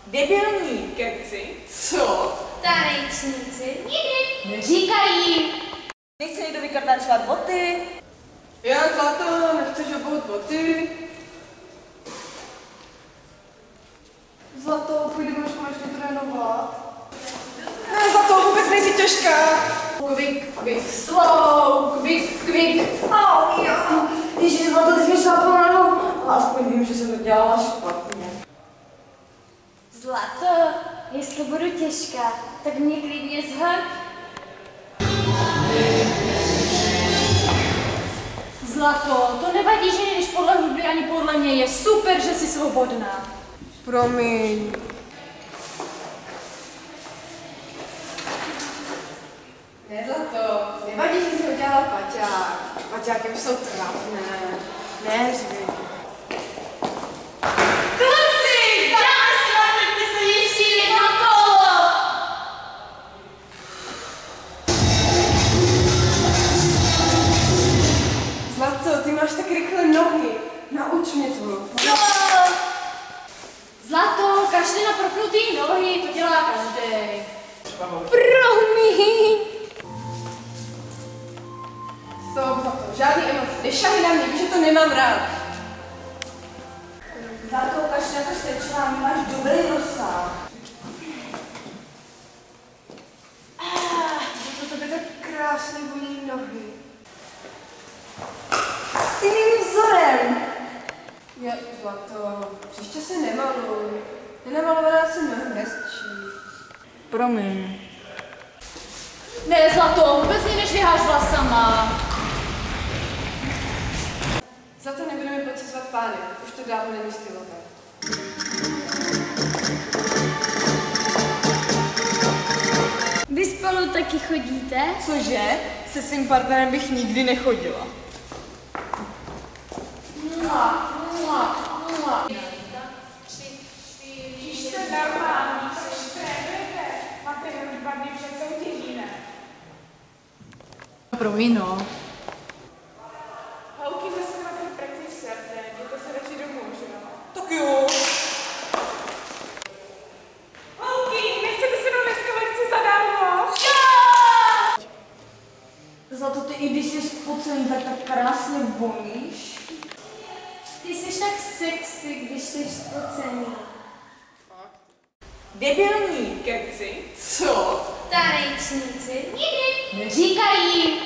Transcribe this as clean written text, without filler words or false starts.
Debilní keci. Co? Tanečníci nikdy neříkají. Nechce někdo vykartančovat boty? Já Zlato, nechceš obout boty? Zlato, půjdeme už konečně trénovat. Ne, Zlato, vůbec nejsi těžká. Quick, quick, slow, quick, quick. Au, jo. Ježiš, Zlato, ty jsi šla pomalu. Ale aspoň vím, že jsem to dělala špatně. Zlato, jestli budu těžká, tak mě klidně zhoď. Zlato, to nevadí, že nejdeš podle hudby ani podle mě, je super, že jsi svobodná. Promiň. Ne, Zlato, nevadí, že jsi ho dělala paťák. Paťáky už jsou trapné. Ne, řvi. Kluci, dáme si natrpně se ještě jedno kolo. Zlato, ty máš tak rychle nohy. Nauč mě to. Jo. Zlato, každý na propnutý nohy, to dělá každý. Promiň. Stop, Zlato, žádný emoce. Nešahy na mě, víš, že to nemám rád. Zlato, ukaž na to stečná, máš dobrý rozsah. To tebe tak krásně bolí nohy. Jsi mým vzorem. Já, Zlato, příště se nemaluj. Nenamalovaná se mnohem hezčí. Promiň. Ne, Zlato, vůbec mě nešviháš vlasama. Zlato, nebudeme pocizovat pány, už to dávno není stylové. Vy spolu taky chodíte? Cože? Se svým partnerem bych nikdy nechodila. Jste normální, což trénujete. Máte jenom 2 dny před soutěží, ne? Promiň, no. Holky zase máte practice srde, jděte se radši domů, že jo? Tak jo. Holky, nechcete se do dneska lekce zadarmo? Zlato, ty i když jsi spocený, tak krásně voníš. Ty jsi tak sexy, když jsi spocený. Debilní keci. Co? Tanečníci nikdy neříkají.